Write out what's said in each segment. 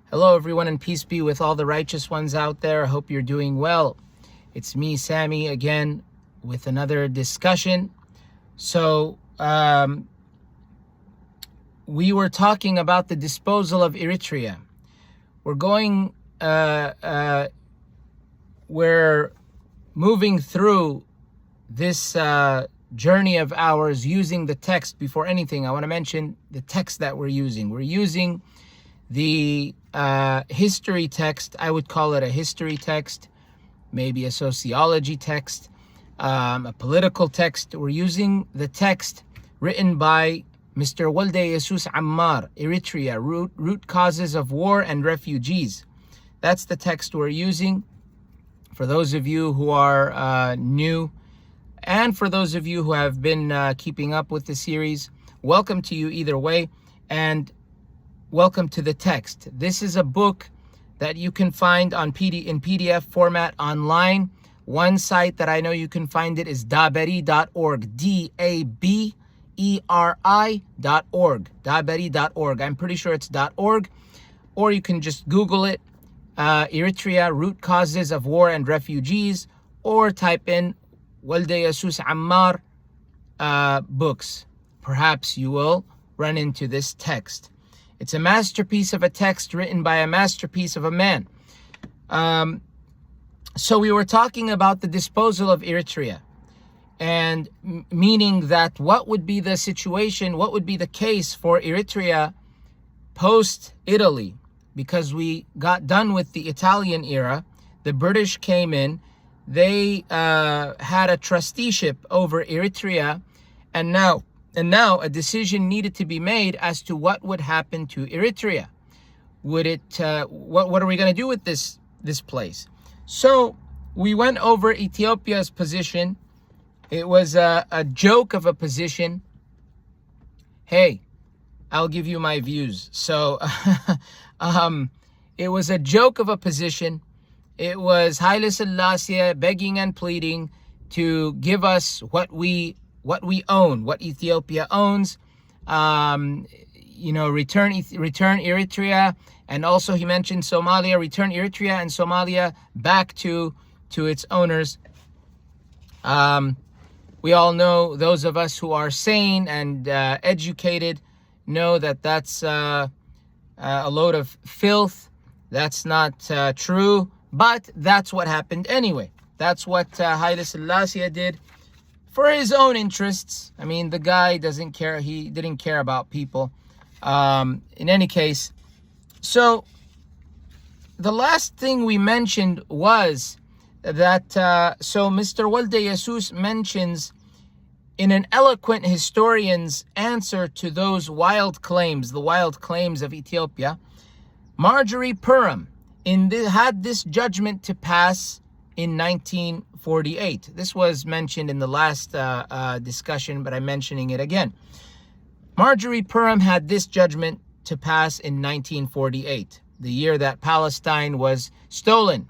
Hello everyone, and peace be with all the righteous ones out there. I hope you're doing well. It's me, Sammy, again with another discussion. So we were talking about the disposal of Eritrea. We're moving through this journey of ours using the text. Before anything, I want to mention the text that we're using. We're using the history text. I would call it a history text, maybe a sociology text, a political text. We're using the text written by Mr. Walde Jesus Ammar, Eritrea, Root Causes of War and Refugees. That's the text we're using. For those of you who are new, and for those of you who have been keeping up with the series, welcome to you either way, and welcome to the text. This is a book that you can find on in PDF format online. One site that I know you can find it is daberi.org, DABERI.org, daberi.org. I'm pretty sure it's .org, or you can just Google it, Eritrea, Root Causes of War and Refugees, or type in Walde Jesus Ammar books. Perhaps you will run into this text. It's a masterpiece of a text written by a masterpiece of a man. So we were talking about the disposal of Eritrea, and meaning that what would be the situation, what would be the case for Eritrea post-Italy, because we got done with the Italian era. The British came in, they had a trusteeship over Eritrea, and now a decision needed to be made as to what would happen to Eritrea. What are we going to do with this place? So we went over Ethiopia's position. It was a joke of a position. Hey, I'll give you my views. So it was a joke of a position. It was Haile Selassie begging and pleading to give us what we own, what Ethiopia owns, return Eritrea, and also he mentioned Somalia, return Eritrea and Somalia back to its owners. We all know, those of us who are sane and educated know that that's a load of filth. That's not true, but that's what happened anyway. That's what Haile Selassie did for his own interests. I mean, the guy doesn't care. He didn't care about people. In any case, so the last thing we mentioned was that, so Mr. Walde Jesus mentions in an eloquent historian's answer to those wild claims, the wild claims of Ethiopia, Marjorie Purim had this judgment to pass in 1948. This was mentioned in the last discussion, but I'm mentioning it again. Marjorie Purim had this judgment to pass in 1948, the year that Palestine was stolen.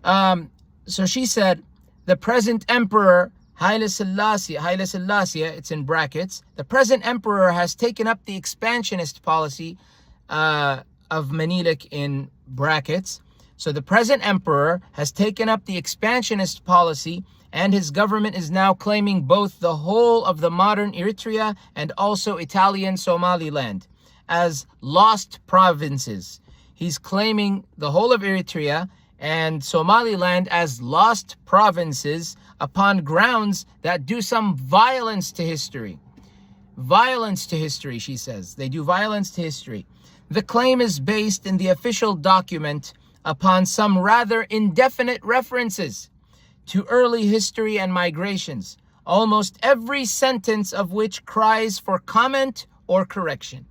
So she said, the present emperor, Haile Selassie, it's in brackets, the present emperor has taken up the expansionist policy of Menelik in brackets. So the present emperor has taken up the expansionist policy, and his government is now claiming both the whole of the modern Eritrea and also Italian Somaliland as lost provinces. He's claiming the whole of Eritrea and Somaliland as lost provinces upon grounds that do some violence to history. Violence to history, she says. They do violence to history. The claim is based in the official document upon some rather indefinite references to early history and migrations, almost every sentence of which cries for comment or correction.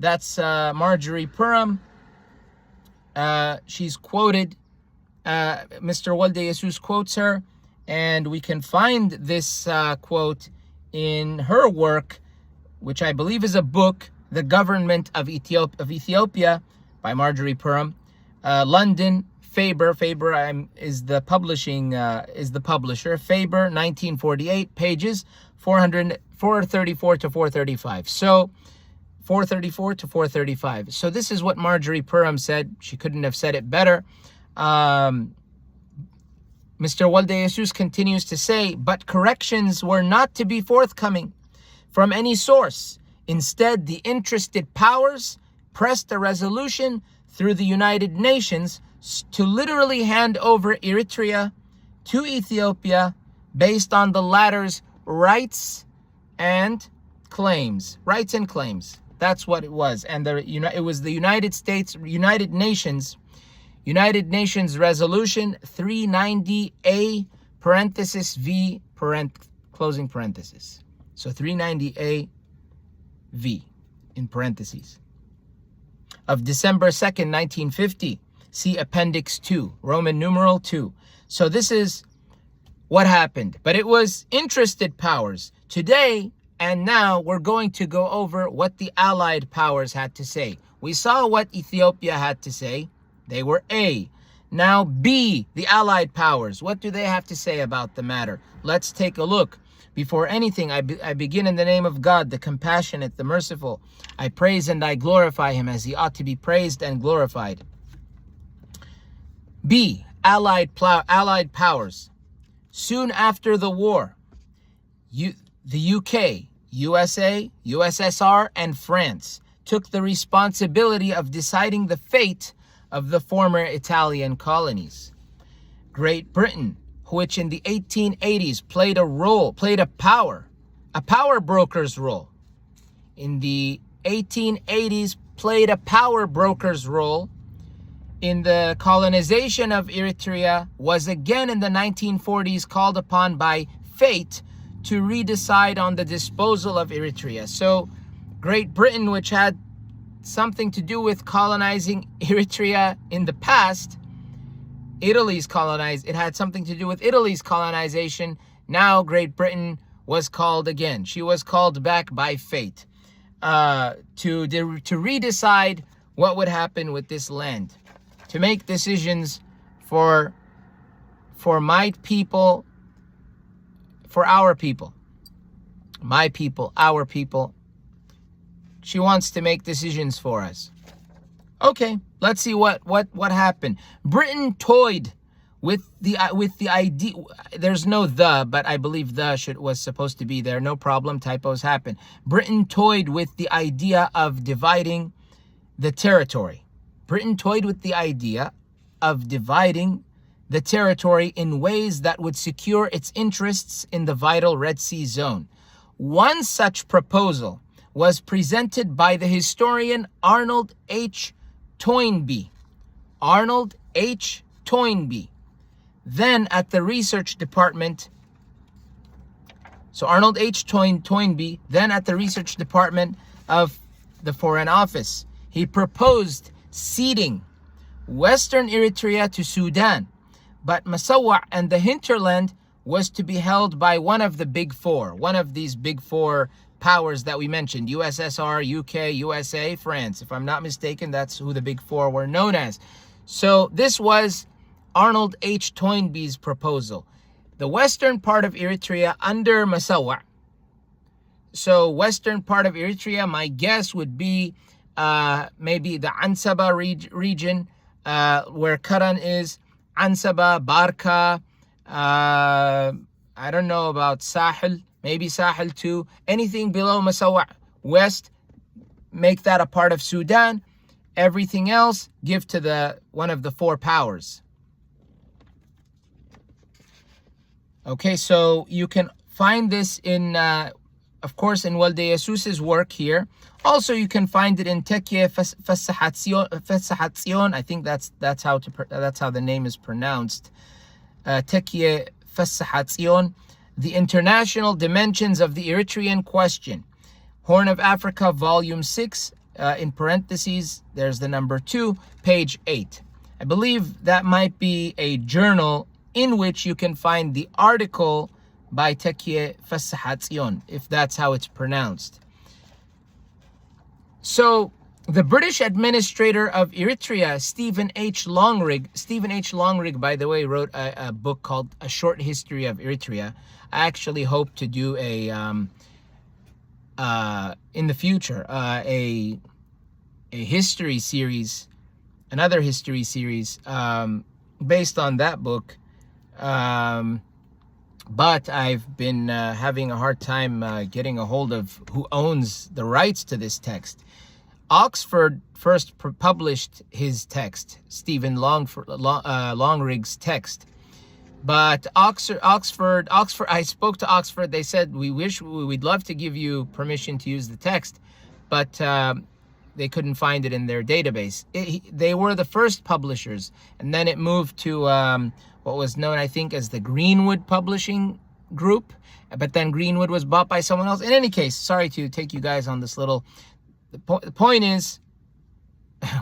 That's Marjorie Purim. She's quoted, Mr. Walde Jesus quotes her, and we can find this quote in her work, which I believe is a book, The Government of Ethiopia by Marjorie Purim. London, Faber is the publisher. Faber, 1948, pages 434 to 435. So 434 to 435. So this is what Marjorie Purim said. She couldn't have said it better. Mr. Walde Jesus continues to say, but corrections were not to be forthcoming from any source. Instead, the interested powers pressed a resolution through the United Nations to literally hand over Eritrea to Ethiopia based on the latter's rights and claims. Rights and claims. That's what it was. And it was the United Nations Resolution 390A parenthesis V closing parenthesis. So 390A V in parentheses. Of December 2nd, 1950. See Appendix 2, Roman numeral 2. So this is what happened. But it was interested powers. Today and now we're going to go over what the Allied powers had to say. We saw what Ethiopia had to say. They were A. Now B, the Allied powers. What do they have to say about the matter? Let's take a look. Before anything, I begin in the name of God, the compassionate, the merciful. I praise and I glorify him as he ought to be praised and glorified. B, Allied powers. Soon after the war, the UK, USA, USSR, and France took the responsibility of deciding the fate of the former Italian colonies. Great Britain, which in the 1880s played a power broker's role. In the 1880s played a power broker's role in the colonization of Eritrea, was again in the 1940s called upon by fate to redecide on the disposal of Eritrea. So Great Britain, which had something to do with colonizing Eritrea in the past, it had something to do with Italy's colonization. Now Great Britain was called again. She was called back by fate to redecide what would happen with this land, to make decisions for my people, for our people, my people, our people. She wants to make decisions for us. Okay, let's see what happened. Britain toyed with the idea. There's no the, but I believe the was supposed to be there. No problem, typos happen. Britain toyed with the idea of dividing the territory. Britain toyed with the idea of dividing the territory in ways that would secure its interests in the vital Red Sea zone. One such proposal was presented by the historian Arnold H. Toynbee. Arnold H. Toynbee, then at the research department. So Arnold H. Toynbee, then at the research department of the Foreign Office. He proposed ceding Western Eritrea to Sudan, but Massawa and the hinterland was to be held by one of the big four, one of these big four powers that we mentioned, USSR, UK, USA, France. If I'm not mistaken, that's who the big four were known as. So this was Arnold H. Toynbee's proposal. The western part of Eritrea under Massawa. So western part of Eritrea, my guess would be maybe the Ansaba region, where Karan is, Ansaba, Barka, I don't know about Sahel, maybe Sahel too. Anything below Massawa west, make that a part of Sudan. Everything else, give to one of the four powers. Okay, so you can find this in, of course, in Walde Jesus's work here. Also, you can find it in Tekye Fassahatzion. I think that's how the name is pronounced. Tekye Fassahatzion. The International Dimensions of the Eritrean Question. Horn of Africa, Volume 6, in parentheses, there's the number 2, page 8. I believe that might be a journal in which you can find the article by Tekye Fassahatzion, if that's how it's pronounced. So, the British administrator of Eritrea, Stephen H. Longrig, by the way, wrote a book called A Short History of Eritrea. I actually hope to do a in the future, a history series, another history series based on that book. But I've been having a hard time getting a hold of who owns the rights to this text. Oxford first published his text, Stephen Longrig's text. But Oxford, I spoke to Oxford. They said, we'd love to give you permission to use the text, but they couldn't find it in their database. They were the first publishers, and then it moved to what was known, I think, as the Greenwood Publishing Group. But then Greenwood was bought by someone else. In any case, sorry to take you guys on this little. The point is,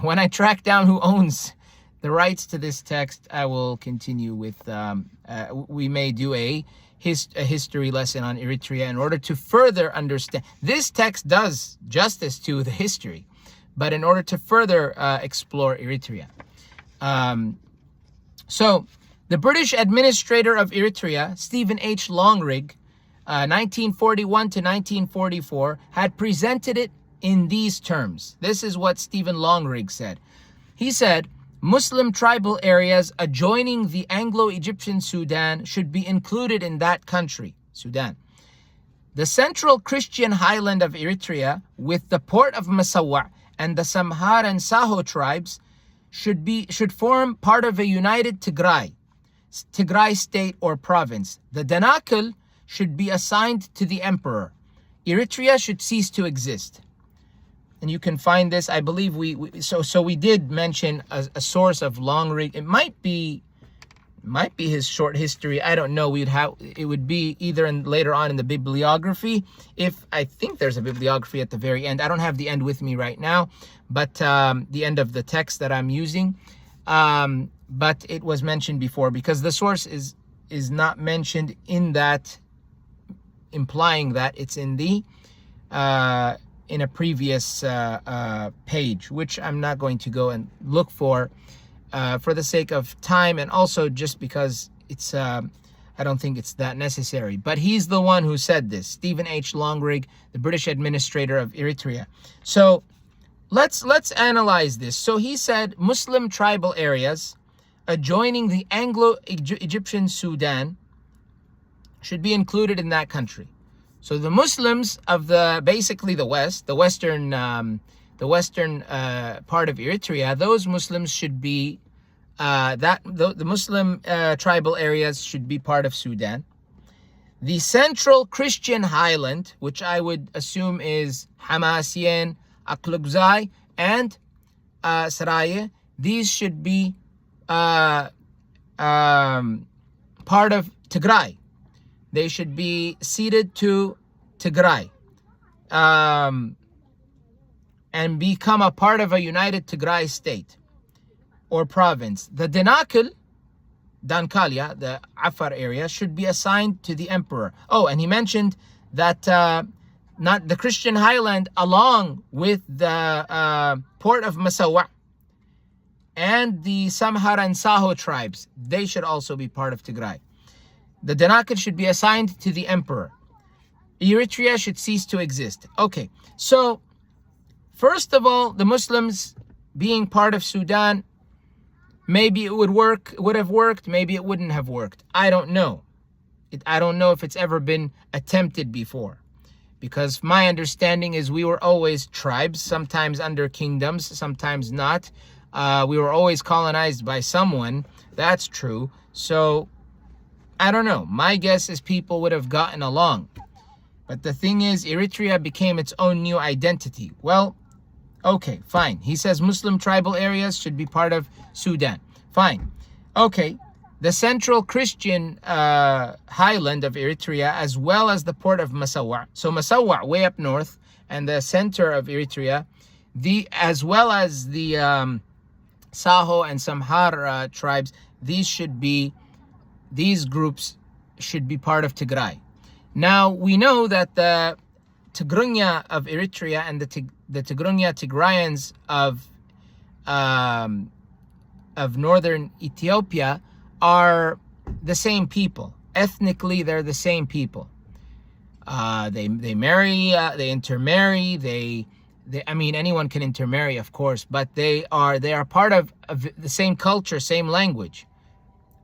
when I track down who owns the rights to this text, I will continue with, we may do a history lesson on Eritrea in order to further understand. This text does justice to the history, but in order to further explore Eritrea. So, the British administrator of Eritrea, Stephen H. Longrig, 1941 to 1944, had presented it in these terms. This is what Stephen Longrig said. He said, Muslim tribal areas adjoining the Anglo-Egyptian Sudan should be included in that country, Sudan. The central Christian highland of Eritrea, with the port of Massawa and the Samhar and Saho tribes, should form part of a united Tigray state or province. The Danakil should be assigned to the emperor. Eritrea should cease to exist. And you can find this, I believe so we did mention a source of Longrig. It might be his short history. I don't know. It would be either later on in the bibliography. I think there's a bibliography at the very end. I don't have the end with me right now, but the end of the text that I'm using. But it was mentioned before, because the source is not mentioned in that, implying that it's in the in a previous page, which I'm not going to go and look for the sake of time, and also just because it's I don't think it's that necessary. But he's the one who said this, Stephen H. Longrig, the British administrator of Eritrea. So let's analyze this. So he said Muslim tribal areas adjoining the Anglo-Egyptian Sudan should be included in that country. So the Muslims of basically the western part of Eritrea, those Muslims should be the Muslim tribal areas should be part of Sudan. The central Christian highland, which I would assume is Hamasien, Aklugzai, and Saraye, these should be part of Tigray. They should be ceded to Tigray and become a part of a united Tigray state or province. The Dankalia, the Afar area, should be assigned to the emperor. Oh, and he mentioned that not the Christian highland, along with the port of Massawa and the Samhar and Saho tribes, they should also be part of Tigray. The Danakil should be assigned to the emperor. Eritrea should cease to exist. Okay, so first of all, the Muslims being part of Sudan, maybe it would have worked, maybe it wouldn't have worked. I don't know. I don't know if it's ever been attempted before. Because my understanding is we were always tribes, sometimes under kingdoms, sometimes not. We were always colonized by someone. That's true. So I don't know. My guess is people would have gotten along. But the thing is, Eritrea became its own new identity. Well, okay, fine. He says Muslim tribal areas should be part of Sudan. Fine. Okay. The central Christian highland of Eritrea, as well as the port of Massawa. So Massawa, way up north, and the center of Eritrea, as well as the Saho and Samhar tribes, these groups should be part of Tigray. Now, we know that the Tigrinya of Eritrea and the Tigrinya Tigrayans of northern Ethiopia are the same people. Ethnically, they're the same people. They marry, they intermarry. They I mean, anyone can intermarry, of course, but they are part of the same culture, same language.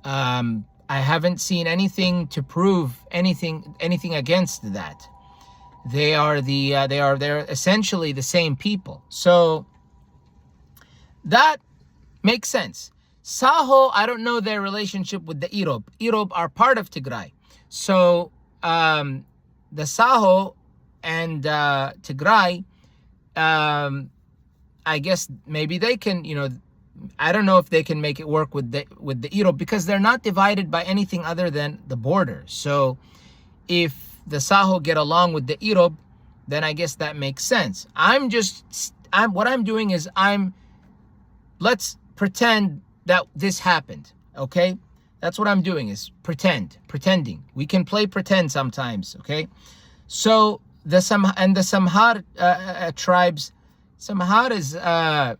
I haven't seen anything to prove anything against that. They're essentially the same people. So that makes sense. Saho, I don't know their relationship with the Irob. Irob are part of Tigray. So the Saho and Tigray, I guess maybe they can, I don't know if they can make it work with the Irob, because they're not divided by anything other than the border. So if the Saho get along with the Irob, then I guess that makes sense. What I'm doing is let's pretend that this happened, okay? That's what I'm doing, is pretending. We can play pretend sometimes, okay? So the Samhar tribes, Samhar is, I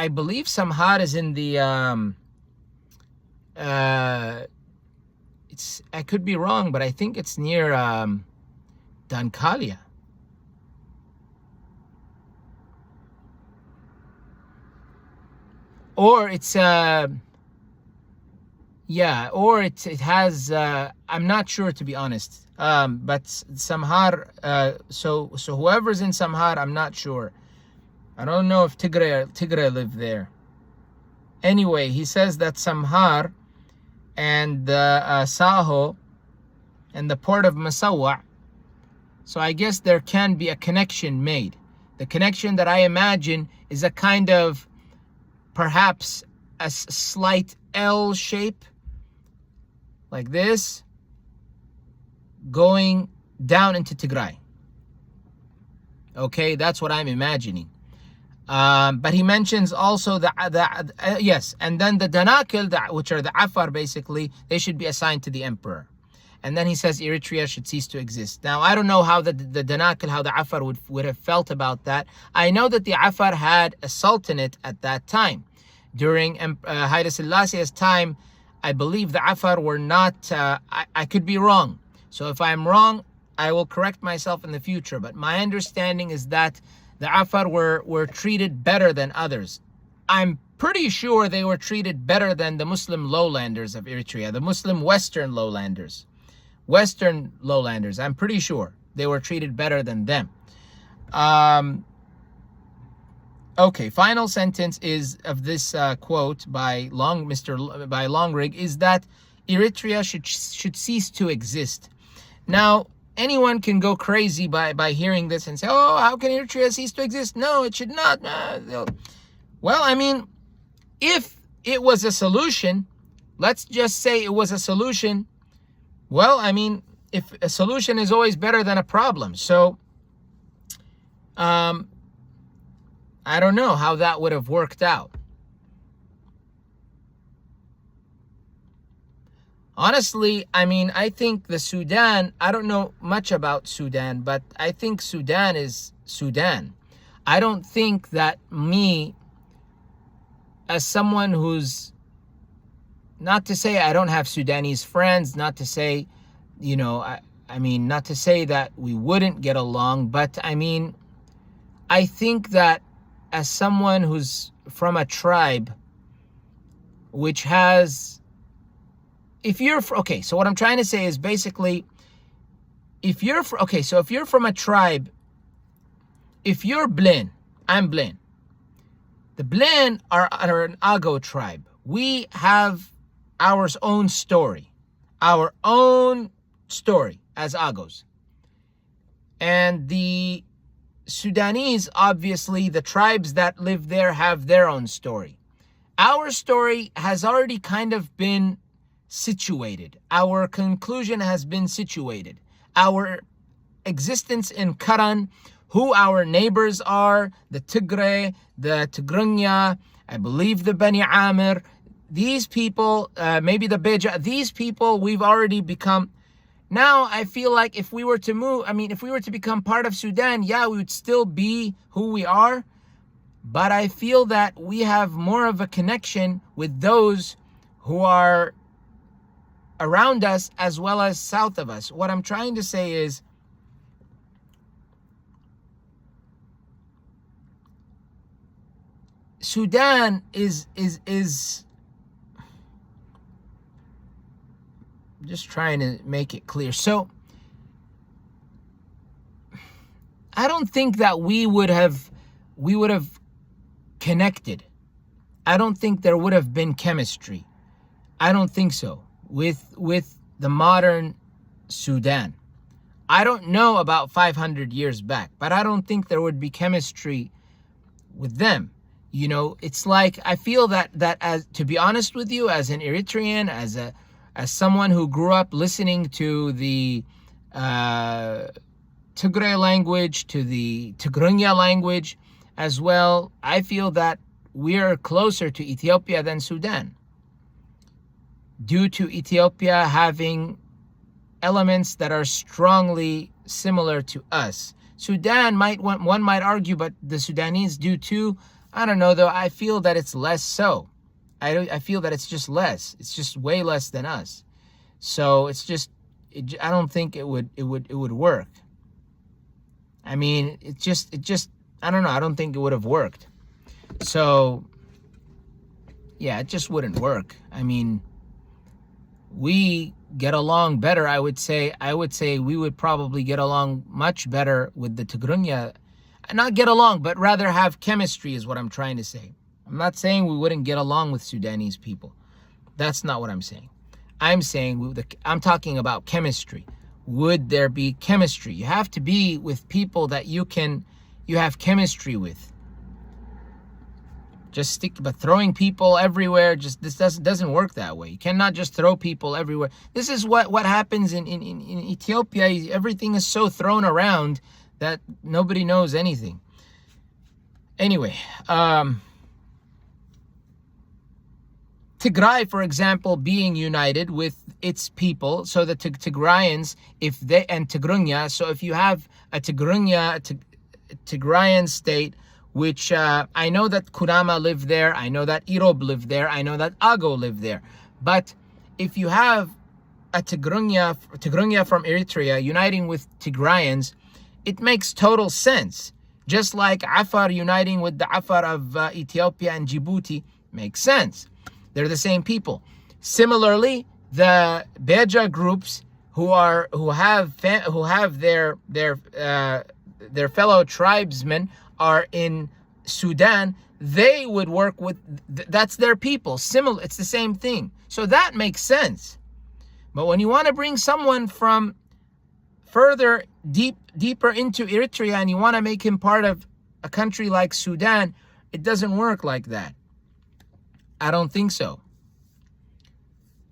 believe Samhar is in the, I could be wrong, but I think it's near Dankalia. Or it's or it has I'm not sure, to be honest. But Samhar, so whoever's in Samhar, I'm not sure. I don't know if Tigray live there. Anyway, he says that Samhar and Saho and the port of Massawa. So I guess there can be a connection made. The connection that I imagine is a kind of, perhaps a slight L shape, like this, going down into Tigray. Okay, that's what I'm imagining. But he mentions also yes, and then the Danakil, which are the Afar, basically, they should be assigned to the emperor. And then he says Eritrea should cease to exist. Now, I don't know how the Danakil, how the Afar would have felt about that. I know that the Afar had a sultanate at that time. During Haile Selassie's time, I believe the Afar were not, I could be wrong. So if I'm wrong, I will correct myself in the future. But my understanding is that the Afar were treated better than others. I'm pretty sure they were treated better than the Muslim lowlanders of Eritrea, the Muslim Western lowlanders. I'm pretty sure they were treated better than them. Okay, final sentence is of this quote by Longrig is that Eritrea should cease to exist. Now, anyone can go crazy by hearing this and say, "Oh, how can Eritrea cease to exist?" No, it should not. Well, I mean, if it was a solution, let's just say it was a solution. Well, I mean, if a solution is always better than a problem. So, I don't know how that would have worked out. Honestly, I mean, I think the Sudan, I don't know much about Sudan, but I think Sudan is Sudan. I don't think that me, as someone who's, not to say I don't have Sudanese friends, not to say, I mean, not to say that we wouldn't get along, but I mean, I think that as someone who's from a tribe which has, so what I'm trying to say is basically, if you're from a tribe, if you're Blin, I'm Blin. The Blin are an Ago tribe. We have our own story as Agos. And the Sudanese, obviously, the tribes that live there have their own story. Our story has already kind of been situated. Our conclusion has been situated. Our existence in Karan, who our neighbors are, the Tigray, the Tigrinya, I believe the Bani Amir, these people, maybe the Beja, these people we've already become. Now, I feel like if we were to become part of Sudan, yeah, we would still be who we are. But I feel that we have more of a connection with those who are around us as well as south of us. What I'm trying to say is, Sudan is just trying to make it clear. So I don't think that we would have connected. I don't think there would have been chemistry. I don't think so with the modern Sudan. I don't know about 500 years back, but I don't think there would be chemistry with them. You know, it's like, I feel that as, to be honest with you, as an Eritrean, as someone who grew up listening to the Tigray language, to the Tigrinya language as well, I feel that we are closer to Ethiopia than Sudan, due to Ethiopia having elements that are strongly similar to us. Sudan one might argue, but the Sudanese do too. I don't know though. I feel that it's less so. I feel that it's just less. It's just way less than us. So it's just, I don't think it would work. I mean, it just I don't know. I don't think it would have worked. So yeah, it just wouldn't work. I mean, we get along better. I would say we would probably get along much better with the Tigrinya. Not get along, but rather have chemistry is what I'm trying to say. I'm not saying we wouldn't get along with Sudanese people. That's not what I'm saying. I'm saying, I'm talking about chemistry. Would there be chemistry? You have to be with people that you have chemistry with. But throwing people everywhere, this doesn't work that way. You cannot just throw people everywhere. This is what happens in Ethiopia. Everything is so thrown around that nobody knows anything. Anyway, Tigray, for example, being united with its people, so the Tigrayans, and Tigrinya, so if you have a Tigrayan state, which I know that Kurama lived there, I know that Irob lived there, I know that Ago lived there, but if you have a Tigrinya from Eritrea uniting with Tigrayans, it makes total sense. Just like Afar uniting with the Afar of Ethiopia and Djibouti makes sense. They're the same people. Similarly, the Beja groups who have their fellow tribesmen are in Sudan, they would work with, that's their people. Similar, it's the same thing. So that makes sense. But when you want to bring someone from further deeper into Eritrea and you want to make him part of a country like Sudan, it doesn't work like that. I don't think so.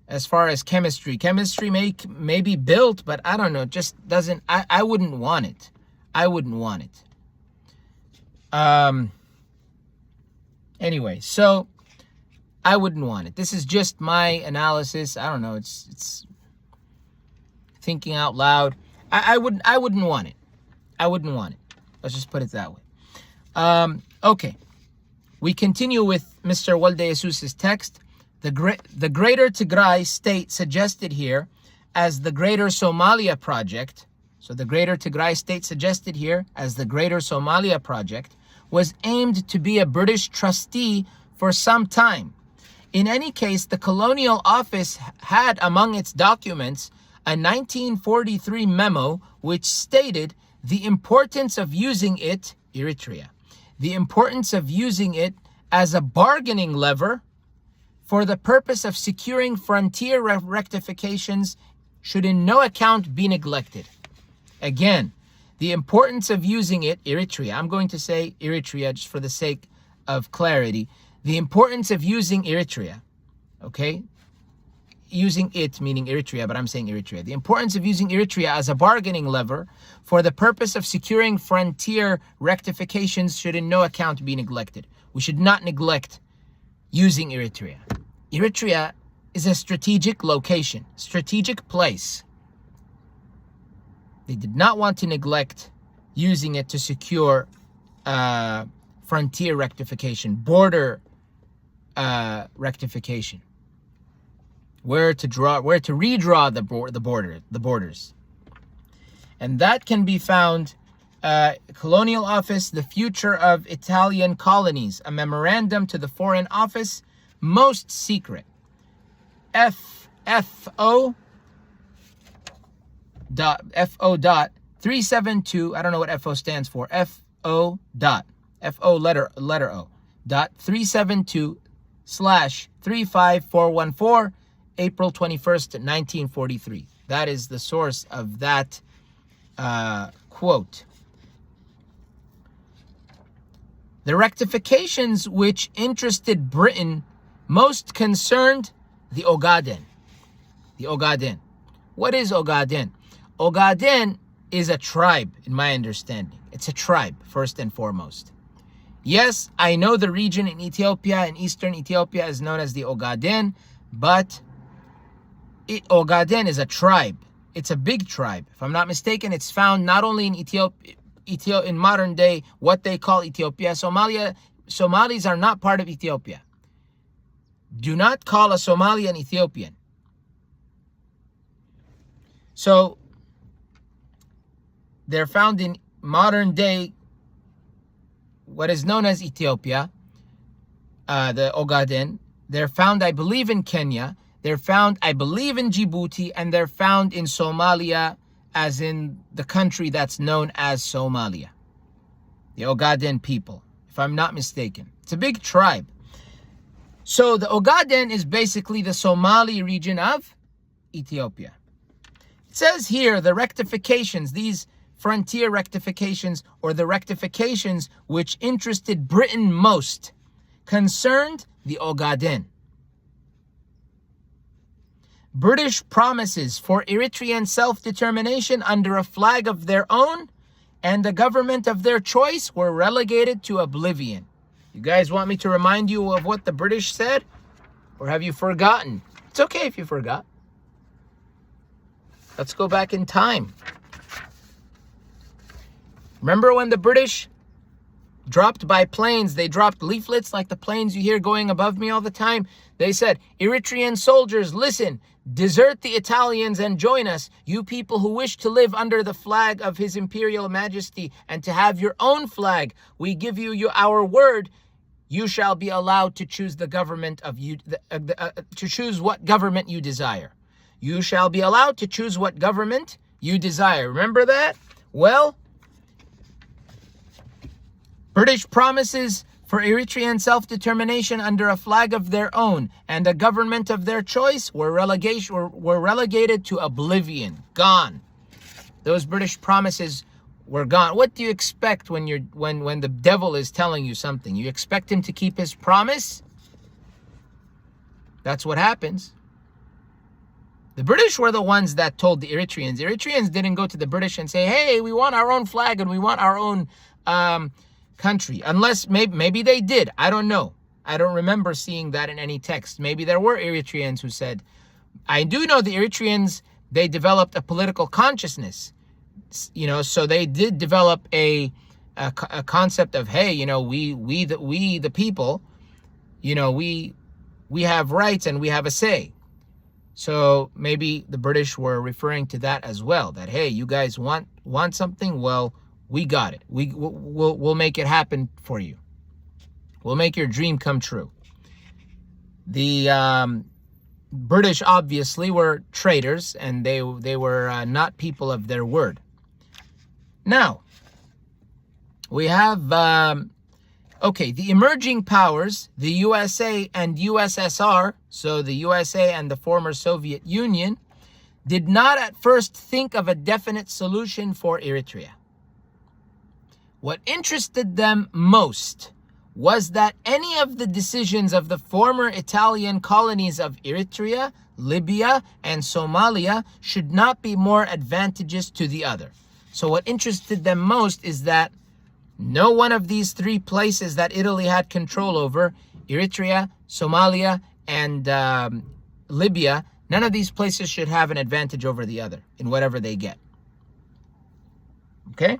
As far as chemistry may be built, but I don't know, it just doesn't, I wouldn't want it. I wouldn't want it. Anyway, so I wouldn't want it. This is just my analysis. I don't know, it's thinking out loud. I wouldn't want it. I wouldn't want it. Let's just put it that way. Okay. We continue with Mr. Walde Jesus' text. The Greater Tigray state suggested here as the Greater Somalia project, so the Greater Tigray state suggested here as the Greater Somalia project, was aimed to be a British trustee for some time. In any case, the Colonial Office had among its documents a 1943 memo which stated the importance of using it, Eritrea, the importance of using it as a bargaining lever for the purpose of securing frontier rectifications should in no account be neglected. Again, the importance of using it, Eritrea, I'm going to say Eritrea just for the sake of clarity, the importance of using Eritrea, okay? Using it meaning Eritrea, but I'm saying Eritrea. The importance of using Eritrea as a bargaining lever for the purpose of securing frontier rectifications should in no account be neglected. We should not neglect using Eritrea. Eritrea is a strategic location, strategic place. They did not want to neglect using it to secure frontier rectification, border rectification. where to redraw the borders. And that can be found, Colonial Office, The Future of Italian Colonies, a memorandum to the Foreign Office, most secret. FO dot 372, I don't know what FO stands for, FO letter O dot 372/35414, April 21st, 1943. That is the source of that quote. The rectifications which interested Britain most concerned the Ogaden. The Ogaden. What is Ogaden? Ogaden is a tribe, in my understanding. It's a tribe, first and foremost. Yes, I know the region in Ethiopia, in eastern Ethiopia, is known as the Ogaden, but Ogaden is a tribe. It's a big tribe. If I'm not mistaken, it's found not only in Ethiopia, in modern day, what they call Ethiopia. Somalis are not part of Ethiopia. Do not call a Somali an Ethiopian. So, they're found in modern day, what is known as Ethiopia, the Ogaden. They're found, I believe, in Kenya. They're found, I believe, in Djibouti, and they're found in Somalia, as in the country that's known as Somalia. The Ogaden people, if I'm not mistaken. It's a big tribe. So the Ogaden is basically the Somali region of Ethiopia. It says here the rectifications, these frontier rectifications, or the rectifications which interested Britain most, concerned the Ogaden. British promises for Eritrean self-determination under a flag of their own and a government of their choice were relegated to oblivion. You guys want me to remind you of what the British said? Or have you forgotten? It's okay if you forgot. Let's go back in time. Remember when the British dropped by planes, they dropped leaflets like the planes you hear going above me all the time? They said, Eritrean soldiers, listen, desert the Italians and join us, you people who wish to live under the flag of His Imperial Majesty and to have your own flag. We give you our word. You shall be allowed to choose the government of you, to choose what government you desire. You shall be allowed to choose what government you desire. Remember that? Well, British promises for Eritrean self-determination under a flag of their own and a government of their choice were relegated to oblivion. Gone. Those British promises were gone. What do you expect when the devil is telling you something? You expect him to keep his promise? That's what happens. The British were the ones that told the Eritreans. The Eritreans didn't go to the British and say, hey, we want our own flag and we want our own country. Unless maybe they did. I don't know. I don't remember seeing that in any text. Maybe there were Eritreans who said. I do know the Eritreans, they developed a political consciousness. So they did develop a concept of, hey, we the people, we have rights and we have a say. So maybe the British were referring to that as well, that, hey, you guys want something? Well, we got it. We'll make it happen for you. We'll make your dream come true. The British obviously were traitors, and they were not people of their word. Now, we have, the emerging powers, the USA and USSR, so the USA and the former Soviet Union, did not at first think of a definite solution for Eritrea. What interested them most was that any of the decisions of the former Italian colonies of Eritrea, Libya, and Somalia should not be more advantageous to the other. So what interested them most is that no one of these three places that Italy had control over, Eritrea, Somalia, and Libya, none of these places should have an advantage over the other in whatever they get. Okay?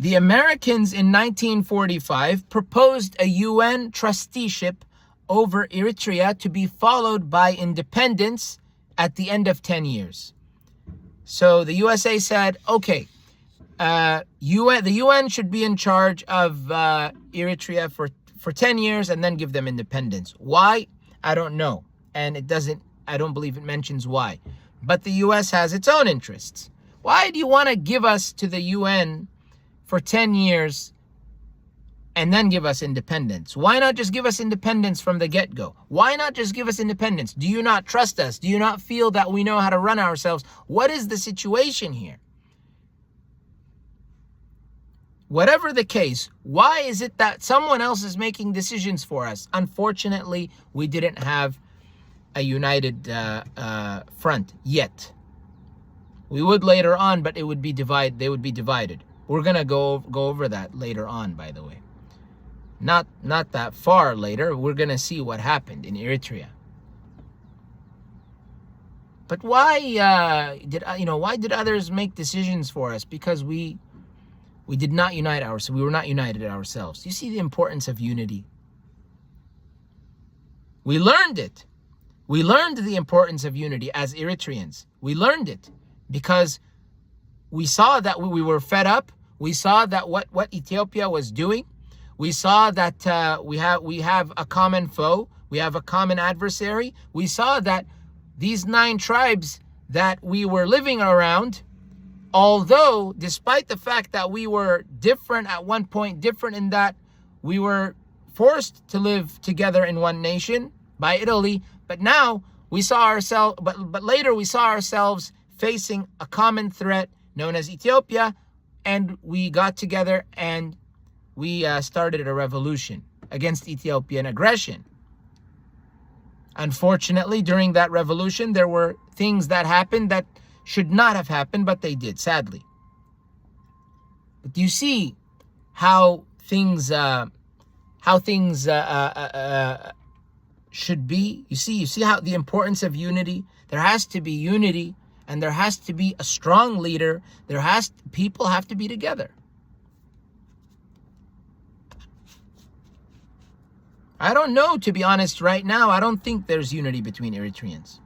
The Americans in 1945 proposed a UN trusteeship over Eritrea to be followed by independence at the end of 10 years. So the USA said, okay, the UN should be in charge of Eritrea for 10 years and then give them independence. Why? I don't know. And I don't believe it mentions why. But the US has its own interests. Why do you want to give us to the UN for 10 years and then give us independence? Why not just give us independence from the get-go? Why not just give us independence? Do you not trust us? Do you not feel that we know how to run ourselves? What is the situation here? Whatever the case, why is it that someone else is making decisions for us? Unfortunately, we didn't have a united front yet. We would later on, but it would be divided. They would be divided. We're gonna go over that later on, by the way. Not that far later. We're gonna see what happened in Eritrea. But why did others make decisions for us? Because we did not unite ourselves. We were not united ourselves. You see the importance of unity. We learned it. We learned the importance of unity as Eritreans. We learned it because we saw that we were fed up. We saw that what Ethiopia was doing. We saw that we have a common foe. We have a common adversary. We saw that these 9 tribes that we were living around, although despite the fact that we were different at one point, different in that we were forced to live together in one nation by Italy, but now we saw ourselves, but later we saw ourselves facing a common threat known as Ethiopia, and we got together and we started a revolution against Ethiopian aggression. Unfortunately, during that revolution, there were things that happened that should not have happened, but they did, sadly. But you see how things should be. You see how the importance of unity. There has to be unity, and there has to be a strong leader. People have to be together. I don't know, to be honest, right now. I don't think there's unity between Eritreans.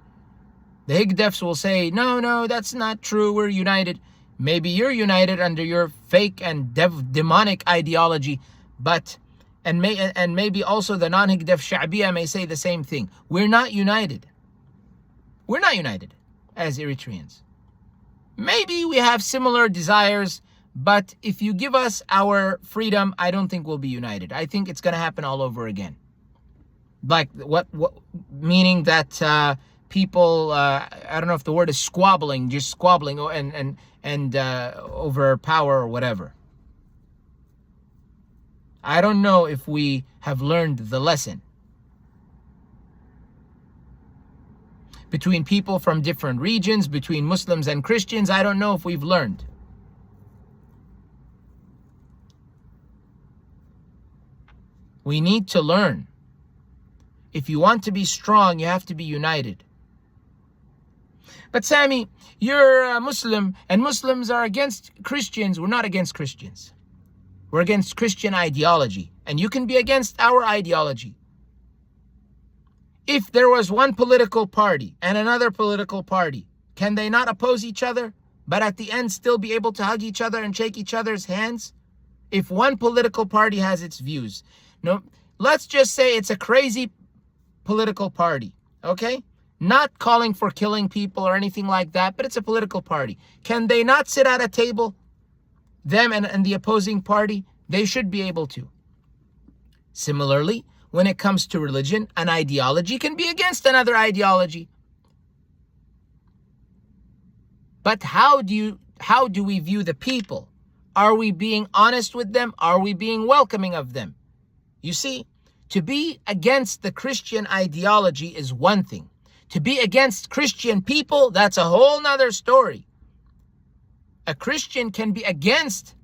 The Higdefs will say, no, that's not true. We're united. Maybe you're united under your fake and demonic ideology, and maybe also the non-Higdef Sha'biya may say the same thing. We're not united. We're not united as Eritreans. Maybe we have similar desires, but if you give us our freedom, I don't think we'll be united. I think it's going to happen all over again. Like what meaning that people, I don't know if the word is squabbling, just squabbling and over power or whatever. I don't know if we have learned the lesson. Between people from different regions, between Muslims and Christians, I don't know if we've learned. We need to learn. If you want to be strong, you have to be united. But Sami, you're a Muslim, and Muslims are against Christians. We're not against Christians. We're against Christian ideology, and you can be against our ideology. If there was one political party and another political party, can they not oppose each other, but at the end still be able to hug each other and shake each other's hands? If one political party has its views, no, let's just say it's a crazy political party, okay? Not calling for killing people or anything like that, but it's a political party. Can they not sit at a table? Them and the opposing party, they should be able to. Similarly, when it comes to religion, an ideology can be against another ideology. But how do we view the people? Are we being honest with them? Are we being welcoming of them? You see, to be against the Christian ideology is one thing. To be against Christian people, that's a whole nother story. A Christian can be against,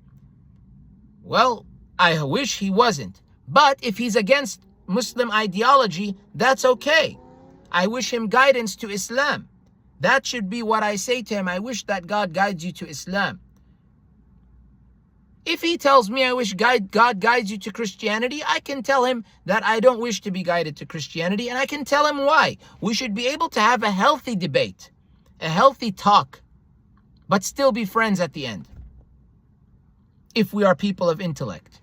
well, I wish he wasn't. But if he's against Muslim ideology, that's okay. I wish him guidance to Islam. That should be what I say to him. I wish that God guides you to Islam. If he tells me I wish God guides you to Christianity, I can tell him that I don't wish to be guided to Christianity, and I can tell him why. We should be able to have a healthy debate, a healthy talk, but still be friends at the end. If we are people of intellect,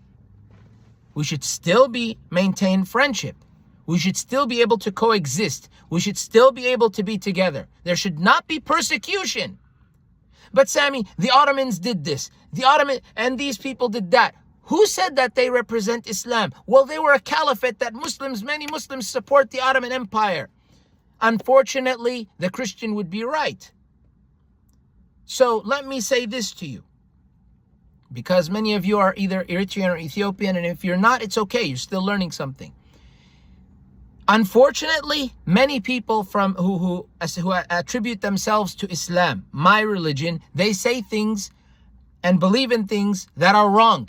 we should still maintain friendship. We should still be able to coexist. We should still be able to be together. There should not be persecution. But Sami, the Ottomans did this. And these people did that. Who said that they represent Islam? Well, they were a caliphate that many Muslims support the Ottoman Empire. Unfortunately, the Christian would be right. So let me say this to you, because many of you are either Eritrean or Ethiopian, and if you're not, it's okay. You're still learning something. Unfortunately, many people who attribute themselves to Islam, my religion, they say things and believe in things that are wrong.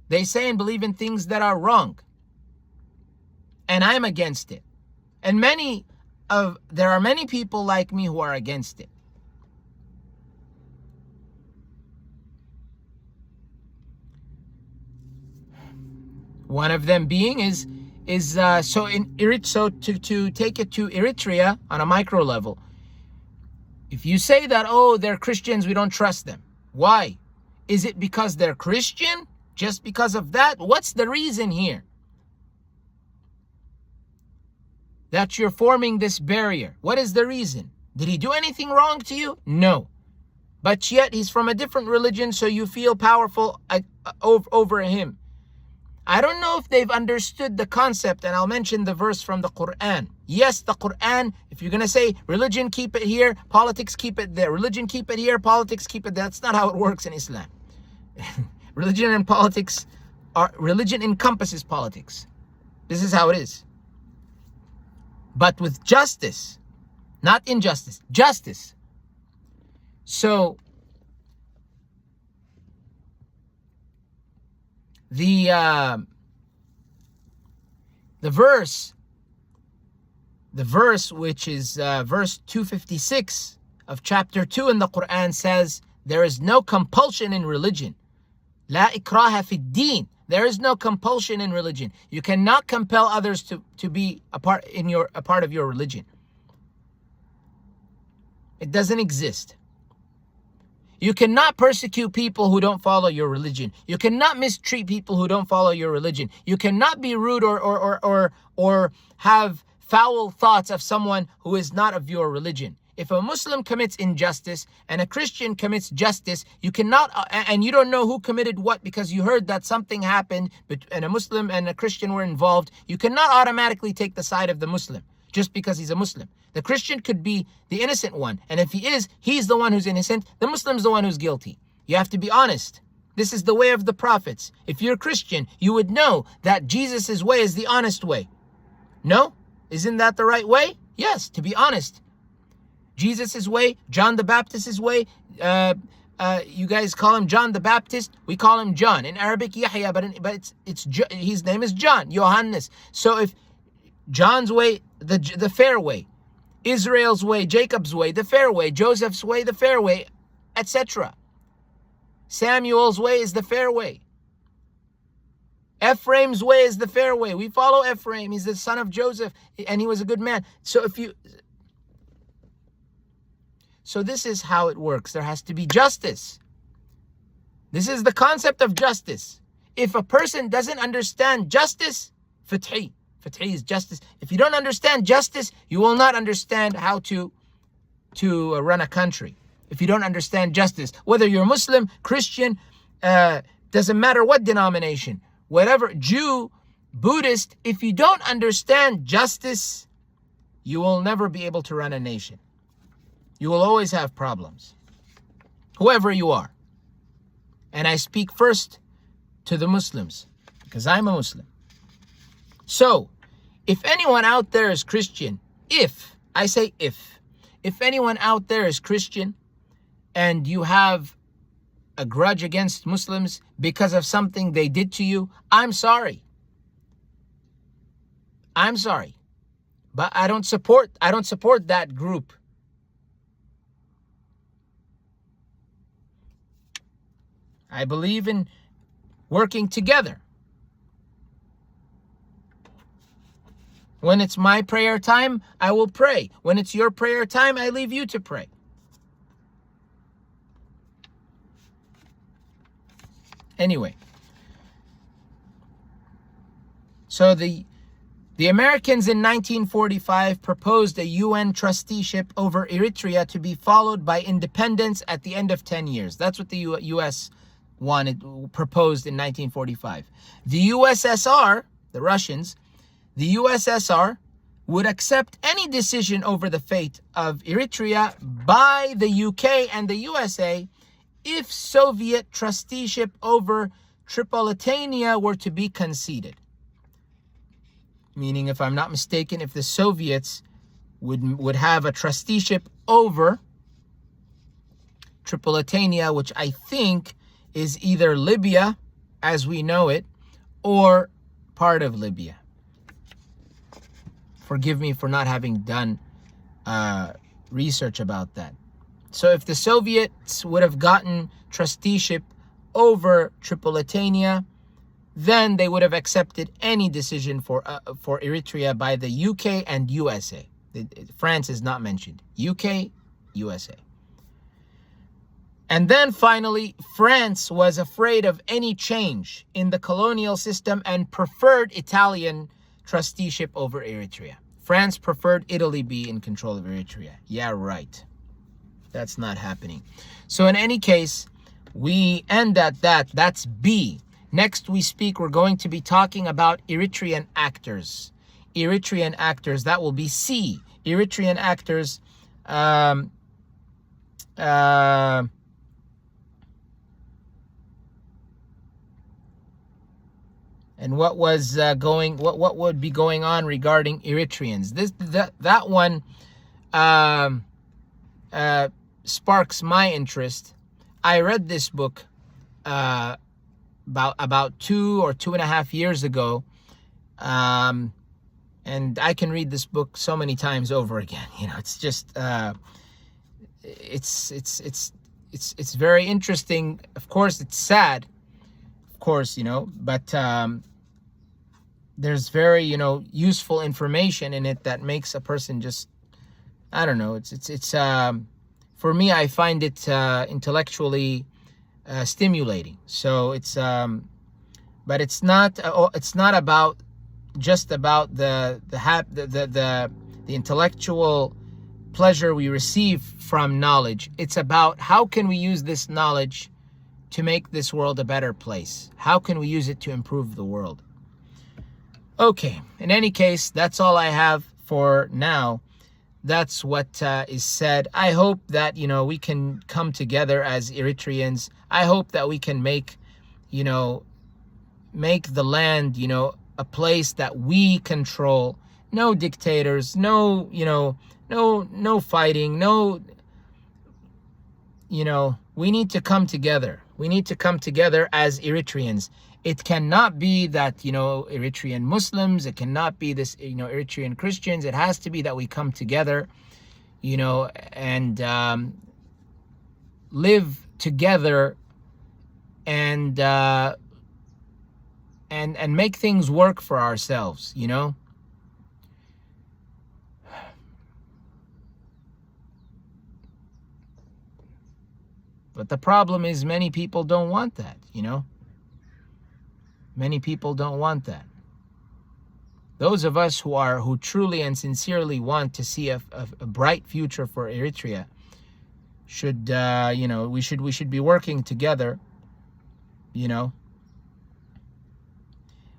They say and believe in things that are wrong. And I'm against it. And there are many people like me who are against it. One of them being to take it to Eritrea on a micro level. If you say that, oh, they're Christians, we don't trust them. Why? Is it because they're Christian? Just because of that? What's the reason here? That you're forming this barrier. What is the reason? Did he do anything wrong to you? No. But yet he's from a different religion, so you feel powerful over him. I don't know if they've understood the concept, and I'll mention the verse from the Quran. Yes, the Quran, if you're going to say religion, keep it here, politics, keep it there. Religion, keep it here, politics, keep it there. That's not how it works in Islam. Religion encompasses politics. This is how it is. But with justice, not injustice, justice. So, the verse which is verse 256 of chapter 2 in the Quran says, there is no compulsion in religion. La ikraha fi din. There is no compulsion in religion. You cannot compel others to be a part of your religion. It doesn't exist. You cannot persecute people who don't follow your religion. You cannot mistreat people who don't follow your religion. You cannot be rude or have foul thoughts of someone who is not of your religion. If a Muslim commits injustice and a Christian commits justice, you cannot, and you don't know who committed what because you heard that something happened and a Muslim and a Christian were involved, you cannot automatically take the side of the Muslim just because he's a Muslim. The Christian could be the innocent one, and if he is, he's the one who's innocent. The Muslim's the one who's guilty. You have to be honest. This is the way of the prophets. If you're Christian, you would know that Jesus' way is the honest way. No? Isn't that the right way? Yes, to be honest. Jesus' way, John the Baptist's way, you guys call him John the Baptist, we call him John. In Arabic, Yahya, but his name is John, Johannes. So if John's way, the fair way, Israel's way, Jacob's way, the fair way, Joseph's way, the fair way, etc. Samuel's way is the fair way. Ephraim's way is the fair way. We follow Ephraim. He's the son of Joseph, and he was a good man. So this is how it works. There has to be justice. This is the concept of justice. If a person doesn't understand justice, fathi is justice. If you don't understand justice, you will not understand how to run a country. If you don't understand justice, whether you're Muslim, Christian, doesn't matter what denomination, whatever, Jew, Buddhist, if you don't understand justice, you will never be able to run a nation. You will always have problems, whoever you are. And I speak first to the Muslims because I'm a Muslim. So, if anyone out there is Christian, if anyone out there is Christian and you have a grudge against Muslims because of something they did to you, I'm sorry. I'm sorry. But I don't support that group. I believe in working together. When it's my prayer time, I will pray. When it's your prayer time, I leave you to pray. Anyway, so the Americans in 1945 proposed a UN trusteeship over Eritrea to be followed by independence at the end of 10 years. That's what the U.S. proposed in 1945. The USSR, the Russians, the USSR would accept any decision over the fate of Eritrea by the UK and the USA if Soviet trusteeship over Tripolitania were to be conceded. Meaning, if I'm not mistaken, if the Soviets would have a trusteeship over Tripolitania, which I think is either Libya as we know it or part of Libya. Forgive me for not having done research about that. So if the Soviets would have gotten trusteeship over Tripolitania, then they would have accepted any decision for Eritrea by the UK and USA. France is not mentioned. UK, USA. And then finally, France was afraid of any change in the colonial system and preferred Italian trusteeship over Eritrea. France preferred Italy be in control of Eritrea. Yeah, right. That's not happening. So in any case, we end at that. That's B. Next we're going to be talking about Eritrean actors. Eritrean actors, that will be C. Eritrean actors, and what was what would be going on regarding Eritreans. That one sparks my interest. I read this book about 2 or 2.5 years ago, and I can read this book so many times over again. You know, it's just it's very interesting. Of course, it's sad. Of course, you know, but there's very, you know, useful information in it that makes a person just, I don't know. It's for me, I find it intellectually stimulating. So it's but it's not about just about the intellectual pleasure we receive from knowledge. It's about how can we use this knowledge to make this world a better place? How can we use it to improve the world? Okay, in any case, that's all I have for now. That's what is said. I hope that, you know, we can come together as Eritreans. I hope that we can make the land, you know, a place that we control. No dictators, no fighting, we need to come together. We need to come together as Eritreans. It cannot be that, Eritrean Muslims, it cannot be this, Eritrean Christians. It has to be that we come together, and live together and make things work for ourselves, But the problem is many people don't want that, Many people don't want that. Those of us who truly and sincerely want to see a bright future for Eritrea should, we should be working together,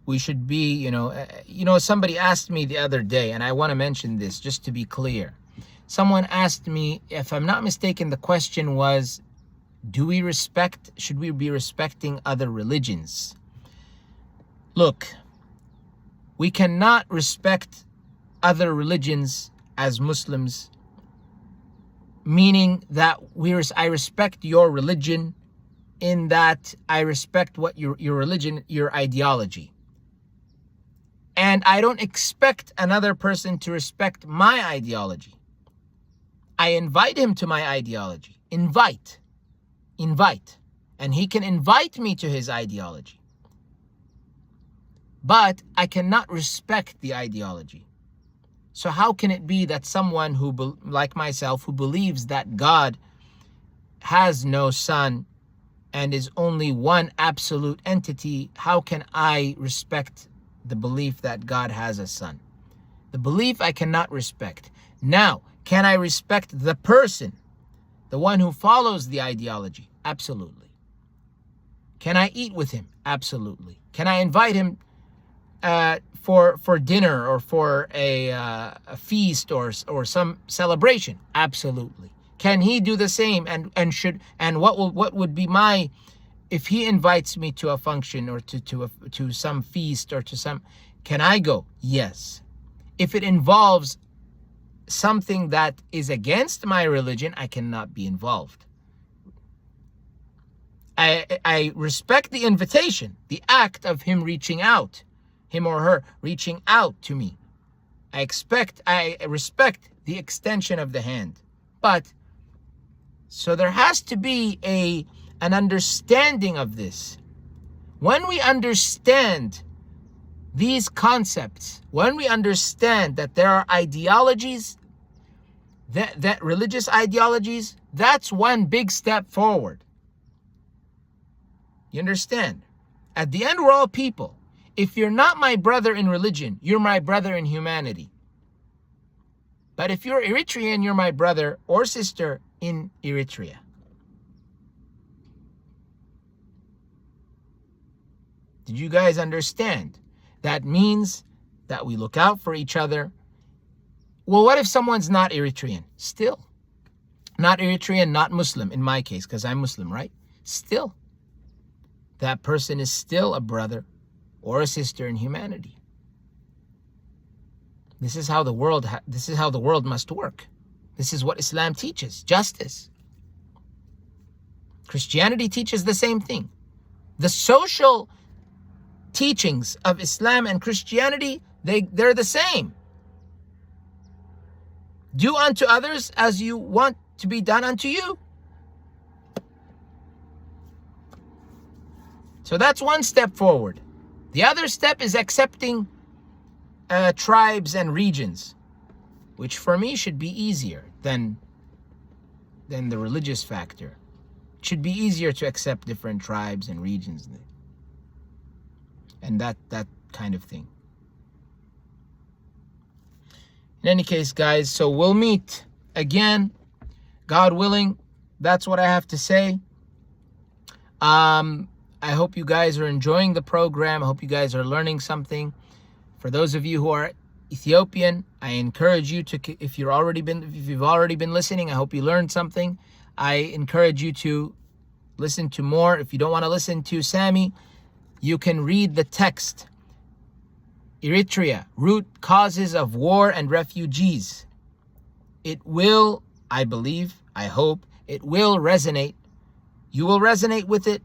We should be, somebody asked me the other day, and I want to mention this just to be clear. Someone asked me, if I'm not mistaken, the question was, should we be respecting other religions? Look, we cannot respect other religions as Muslims, meaning that I respect your religion in that I respect what your religion, your ideology. And I don't expect another person to respect my ideology. I invite him to my ideology. Invite. and he can invite me to his ideology. But I cannot respect the ideology. So how can it be that someone who, like myself, who believes that God has no son and is only one absolute entity, how can I respect the belief that God has a son? The belief I cannot respect. Now, can I respect the person, the one who follows the ideology? Absolutely. Can I eat with him? Absolutely. Can I invite him for dinner or for a feast or some celebration? Absolutely. Can he do the same? And what would be my, if he invites me to a function or to some feast or to some, can I go? Yes. If it involves something that is against my religion, I cannot be involved. I respect the invitation, the act of him reaching out, him or her reaching out to me. I respect the extension of the hand. But so there has to be an understanding of this. When we understand these concepts, when we understand that there are ideologies, that religious ideologies, that's one big step forward. You understand? At the end, we're all people. If you're not my brother in religion, you're my brother in humanity. But if you're Eritrean, you're my brother or sister in Eritrea. Did you guys understand? That means that we look out for each other. Well, what if someone's not Eritrean? Still. Not Eritrean, not Muslim in my case, because I'm Muslim, right? Still. That person is still a brother or a sister in humanity. This is how the world must work. This is what Islam teaches, justice. Christianity teaches the same thing. The social teachings of Islam and Christianity, they're the same. Do unto others as you want to be done unto you. So that's one step forward. The other step is accepting tribes and regions, which for me should be easier than the religious factor. It should be easier to accept different tribes and regions and that kind of thing. In any case, guys, so we'll meet again, God willing. That's what I have to say. I hope you guys are enjoying the program. I hope you guys are learning something. For those of you who are Ethiopian, I encourage you to, if you've already been listening, I hope you learned something. I encourage you to listen to more. If you don't want to listen to Sammy, you can read the text. Eritrea, root causes of war and refugees. It will, I believe, I hope, it will resonate. You will resonate with it.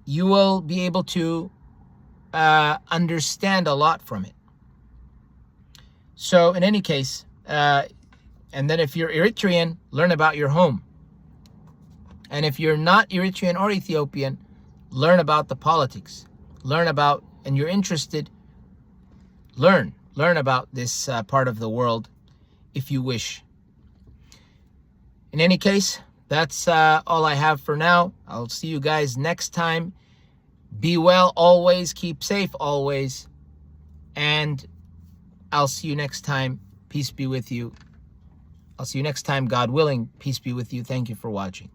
You will be able to understand a lot from it. So in any case, and then if you're Eritrean, learn about your home. And if you're not Eritrean or Ethiopian, learn about the politics. Learn about, and you're interested, learn about this part of the world if you wish. In any case, that's all I have for now. I'll see you guys next time. Be well always. Keep safe always. And I'll see you next time. Peace be with you. I'll see you next time, God willing. Peace be with you. Thank you for watching.